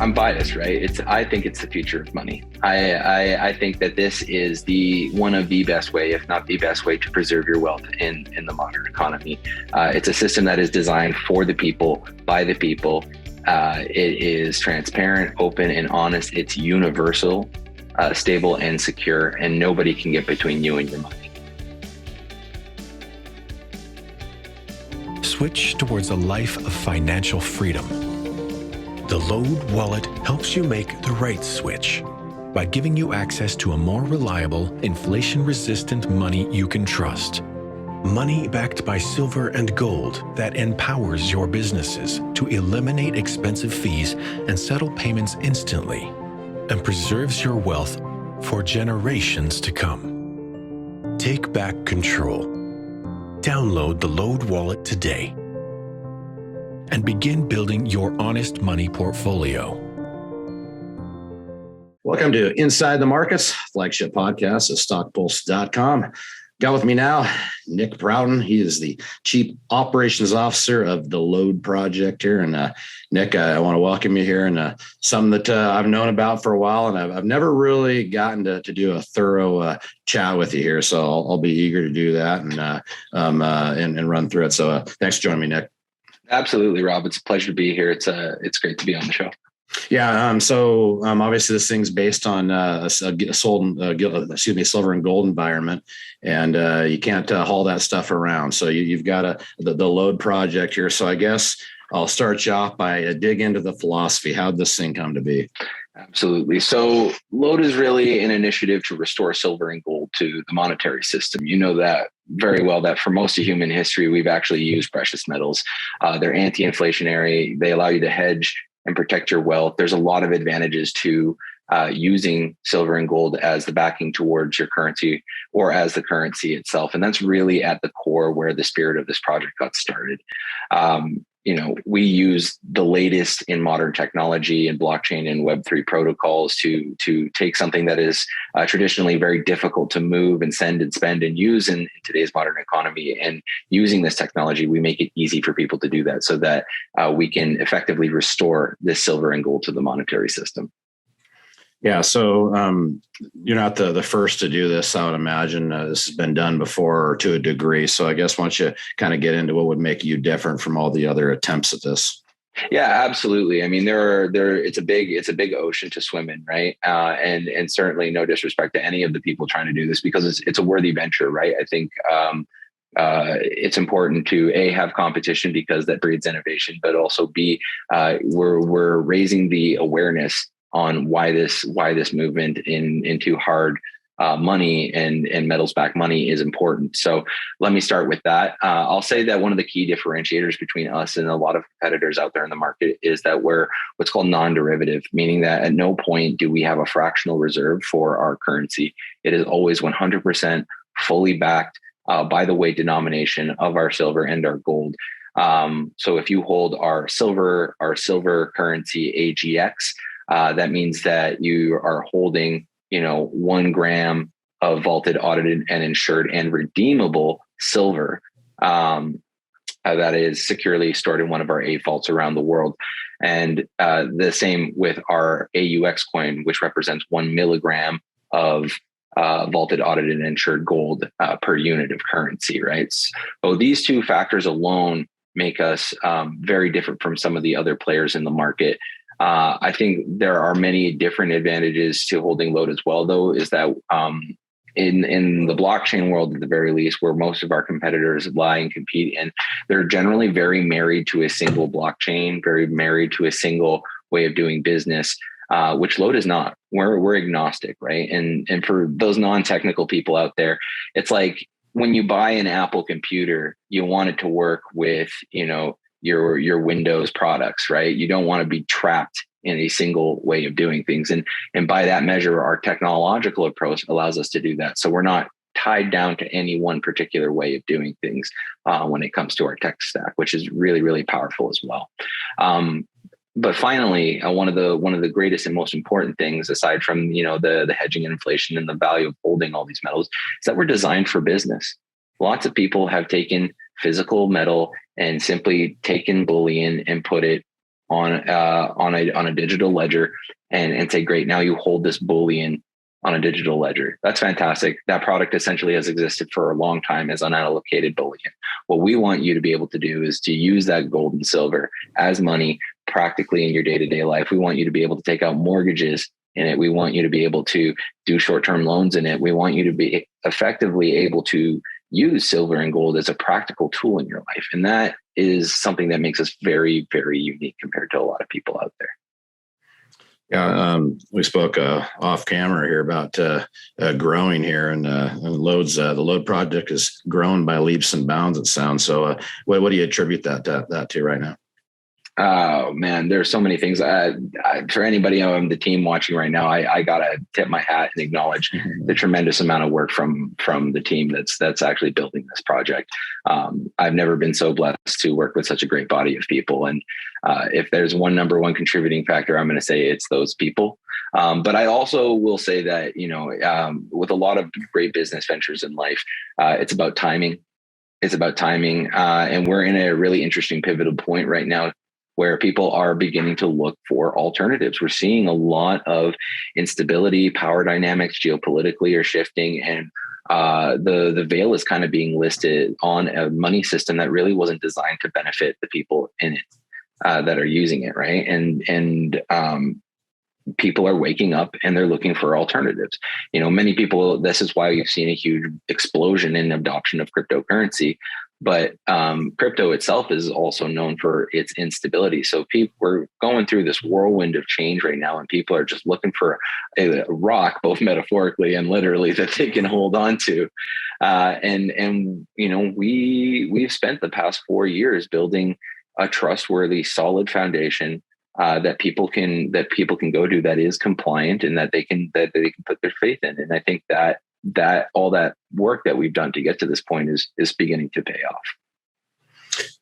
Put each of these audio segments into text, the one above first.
I'm biased, right? I think it's the future of money. I think that this is one of the best way, if not the best way, to preserve your wealth in the modern economy. It's a system that is designed for the people, by the people. It is transparent, open, and honest. It's universal, stable, and secure, and nobody can get between you and your money. Switch towards a life of financial freedom. The LODE wallet helps you make the right switch by giving you access to a more reliable, inflation-resistant money you can trust. Money backed by silver and gold that empowers your businesses to eliminate expensive fees and settle payments instantly, and preserves your wealth for generations to come. Take back control. Download the LODE wallet today and begin building your honest money portfolio. Welcome to Inside the Markets, flagship podcast of StockPulse.com. Got with me now, Nick Prouten. He is the Chief Operations Officer of the LODE Project here. And Nick, I want to welcome you here, and something that I've known about for a while, and I've never really gotten to do a thorough chat with you here. So I'll be eager to do that and run through it. So thanks for joining me, Nick. Absolutely, Rob. It's a pleasure to be here. It's great to be on the show. Yeah. So obviously this thing's based on silver and gold environment, and you can't haul that stuff around. So you've got the LODE project here. So I guess I'll start you off by dig into the philosophy. How'd this thing come to be? Absolutely. So LODE is really an initiative to restore silver and gold to the monetary system. You know that very well, that for most of human history, we've actually used precious metals. They're anti-inflationary. They allow you to hedge and protect your wealth. There's a lot of advantages to using silver and gold as the backing towards your currency or as the currency itself. And that's really at the core where the spirit of this project got started. We use the latest in modern technology and blockchain and Web3 protocols to take something that is traditionally very difficult to move and send and spend and use in today's modern economy. And using this technology, we make it easy for people to do that so that we can effectively restore this silver and gold to the monetary system. Yeah. So you're not the first to do this, I would imagine. This has been done before to a degree. So I guess why don't you kind of get into what would make you different from all the other attempts at this? Yeah, absolutely. I mean, it's a big ocean to swim in, right? And certainly no disrespect to any of the people trying to do this, because it's a worthy venture, right? I think it's important to have competition because that breeds innovation, but also we're raising the awareness on why this movement into hard money and metals-backed money is important. So let me start with that. I'll say that one of the key differentiators between us and a lot of competitors out there in the market is that we're what's called non-derivative, meaning that at no point do we have a fractional reserve for our currency. It is always 100% fully backed by the weight denomination of our silver and our gold. So if you hold our silver currency AGX, that means that you are holding, 1 gram of vaulted, audited, and insured and redeemable silver that is securely stored in one of our A vaults around the world. And the same with our AUX coin, which represents 1 milligram of vaulted, audited, and insured gold per unit of currency, right? So these two factors alone make us very different from some of the other players in the market. I think there are many different advantages to holding LODE as well, though, is that in the blockchain world, at the very least, where most of our competitors lie and compete in, they're generally very married to a single blockchain, very married to a single way of doing business, which LODE is not. We're agnostic, right? And for those non-technical people out there, it's like when you buy an Apple computer, you want it to work with, your Windows products, right? You don't want to be trapped in a single way of doing things. And by that measure, our technological approach allows us to do that. So we're not tied down to any one particular way of doing things when it comes to our tech stack, which is really, really powerful as well. But finally, one of the greatest and most important things, aside from the hedging and inflation and the value of holding all these metals, is that we're designed for business. Lots of people have taken physical metal and simply taken bullion and put it on a digital ledger and say, great, now you hold this bullion on a digital ledger. That's fantastic. That product essentially has existed for a long time as unallocated bullion. What we want you to be able to do is to use that gold and silver as money practically in your day-to-day life. We want you to be able to take out mortgages in it. We want you to be able to do short-term loans in it. We want you to be effectively able to use silver and gold as a practical tool in your life. And that is something that makes us very, very unique compared to a lot of people out there. Yeah, we spoke off camera here about growing here, and LODE's the LODE project has grown by leaps and bounds. It sounds so. What do you attribute that to right now? Oh man, there's so many things. For anybody on the team watching right now, I gotta tip my hat and acknowledge the tremendous amount of work from the team that's actually building this project. I've never been so blessed to work with such a great body of people. And if there's one number one contributing factor, I'm going to say it's those people. But I also will say that, with a lot of great business ventures in life, it's about timing. It's about timing. And we're in a really interesting pivotal point right now where people are beginning to look for alternatives. We're seeing a lot of instability, power dynamics geopolitically are shifting, and the veil is kind of being listed on a money system that really wasn't designed to benefit the people in it that are using it, right? And people are waking up and they're looking for alternatives. Many people, this is why we've seen a huge explosion in adoption of cryptocurrency. But crypto itself is also known for its instability. So we're going through this whirlwind of change right now, and people are just looking for a rock, both metaphorically and literally, that they can hold on to. We've spent the past 4 years building a trustworthy, solid foundation that people can go to, that is compliant and that they can put their faith in. And I think that all that work that we've done to get to this point is beginning to pay off.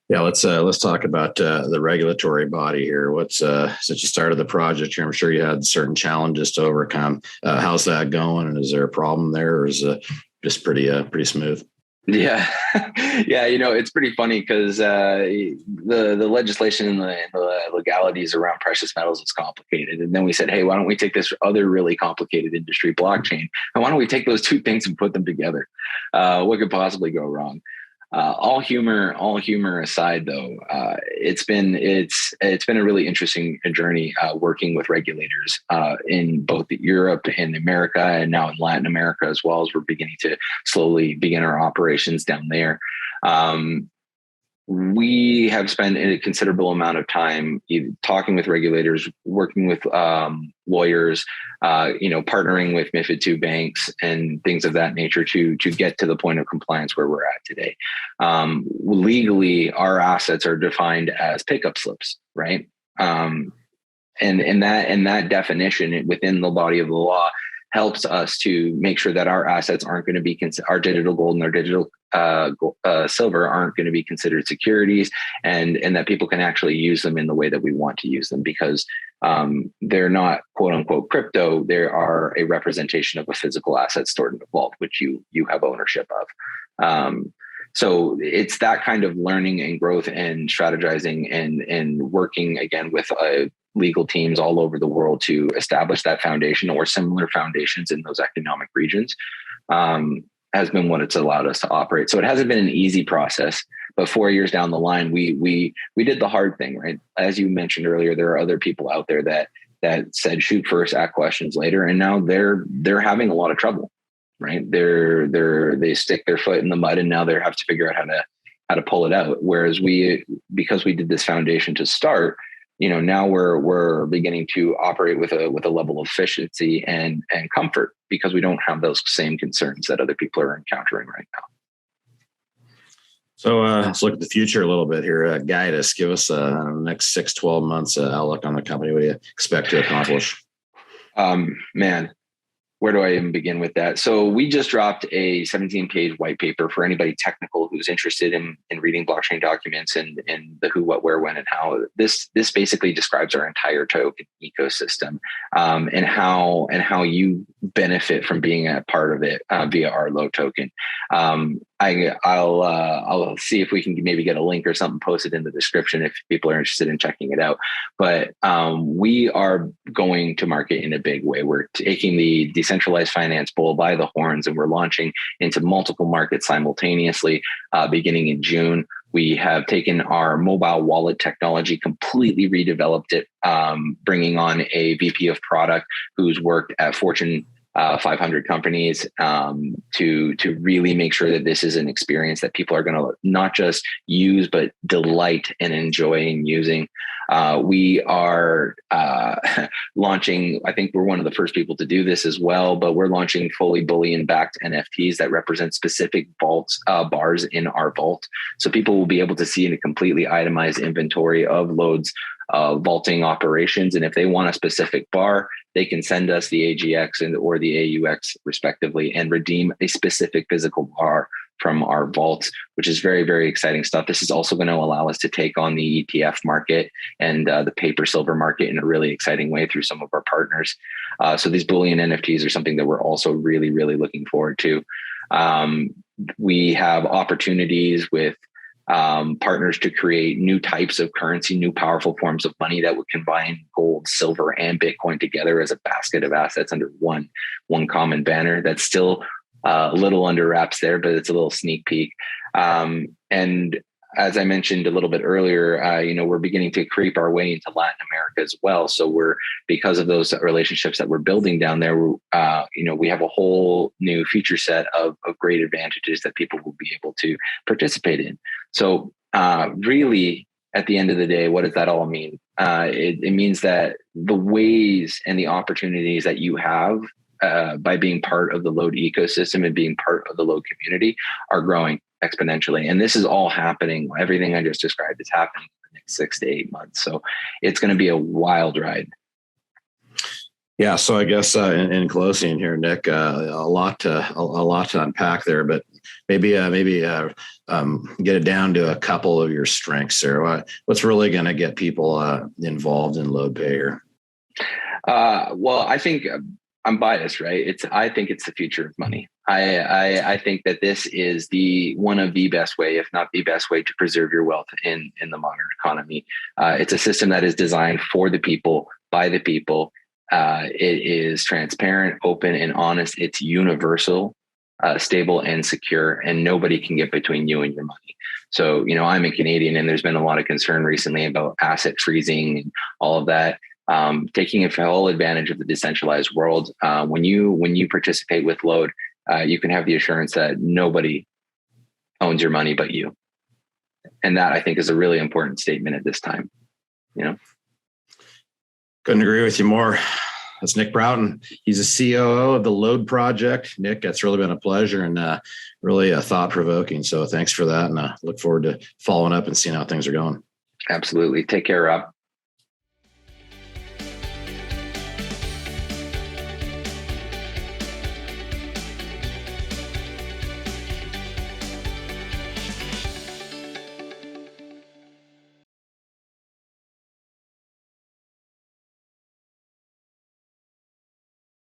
Yeah, let's talk about the regulatory body here. Since you started the project here, I'm sure you had certain challenges to overcome. How's that going? And is there a problem there, or is it just pretty smooth? Yeah. Yeah. It's pretty funny because the legislation and the legalities around precious metals is complicated. And then we said, hey, why don't we take this other really complicated industry, blockchain, and why don't we take those two things and put them together? What could possibly go wrong? All humor aside, though, it's been a really interesting journey working with regulators in both Europe and America, and now in Latin America as well, as we're beginning to slowly begin our operations down there. We have spent a considerable amount of time talking with regulators, working with lawyers, partnering with MiFID II banks and things of that nature to get to the point of compliance where we're at today. Legally, our assets are defined as pickup slips, right? And that definition within the body of the law helps us to make sure that our assets aren't going to be our digital gold and our digital silver aren't going to be considered securities, and that people can actually use them in the way that we want to use them, because they're not quote unquote crypto. They are a representation of a physical asset stored in the vault, which you have ownership of. So it's that kind of learning and growth and strategizing and working again with legal teams all over the world to establish that foundation or similar foundations in those economic regions has been what it's allowed us to operate. So it hasn't been an easy process, but 4 years down the line, we did the hard thing, right? As you mentioned earlier, there are other people out there that said shoot first, ask questions later, and now they're having a lot of trouble, right? They stick their foot in the mud, and now they have to figure out how to pull it out. Whereas because we did this foundation to start, now we're beginning to operate with a level of efficiency and comfort, because we don't have those same concerns that other people are encountering right now. So let's look at the future a little bit here. Guide us, give us the next 6-12 months outlook on the company. What do you expect to accomplish? Man, Where do I even begin with that? So we just dropped a 17-page white paper for anybody technical who's interested in reading blockchain documents and the who, what, where, when, and how. This basically describes our entire token ecosystem, and how you benefit from being a part of it via our LODE token. I'll see if we can maybe get a link or something posted in the description if people are interested in checking it out. But we are going to market in a big way. We're taking the decentralized finance bull by the horns, and we're launching into multiple markets simultaneously, beginning in June. We have taken our mobile wallet technology, completely redeveloped it, bringing on a VP of product who's worked at Fortune 500 companies to really make sure that this is an experience that people are going to not just use, but delight and enjoy in using. We are launching, I think we're one of the first people to do this as well, but we're launching fully bullion-backed NFTs that represent specific vaults, bars in our vault. So people will be able to see a completely itemized inventory of LODE's vaulting operations. And if they want a specific bar, they can send us the AGX or the AUX respectively and redeem a specific physical bar from our vaults, which is very, very exciting stuff. This is also going to allow us to take on the ETF market and the paper silver market in a really exciting way through some of our partners. So these bullion NFTs are something that we're also really, really looking forward to. We have opportunities with partners to create new types of currency, new powerful forms of money that would combine gold, silver, and Bitcoin together as a basket of assets under one common banner. That's still a little under wraps there, but it's a little sneak peek. And as I mentioned a little bit earlier, we're beginning to creep our way into Latin America as well. So because of those relationships that we're building down there, we have a whole new feature set of great advantages that people will be able to participate in. So really, at the end of the day, what does that all mean? It means that the ways and the opportunities that you have by being part of the LODE ecosystem and being part of the LODE community are growing exponentially. And this is all happening. Everything I just described is happening in the next 6 to 8 months. So it's going to be a wild ride. Yeah. So I guess in closing here, Nick, a lot to unpack there, but maybe get it down to a couple of your strengths there. What's really going to get people involved in LODE Pay? Well, I think I'm biased, right? I think it's the future of money. I think that this is one of the best way, if not the best way, to preserve your wealth in the modern economy. It's a system that is designed for the people, by the people. It is transparent, open, and honest. It's universal, stable, and secure, and nobody can get between you and your money. So, I'm a Canadian, and there's been a lot of concern recently about asset freezing and all of that. Taking full advantage of the decentralized world. When you participate with LODE, you can have the assurance that nobody owns your money but you. And that, I think, is a really important statement at this time. Couldn't agree with you more. That's Nick Prouten. He's a COO of the LODE Project. Nick, that's really been a pleasure and really thought-provoking. So thanks for that. And I look forward to following up and seeing how things are going. Absolutely. Take care, Rob.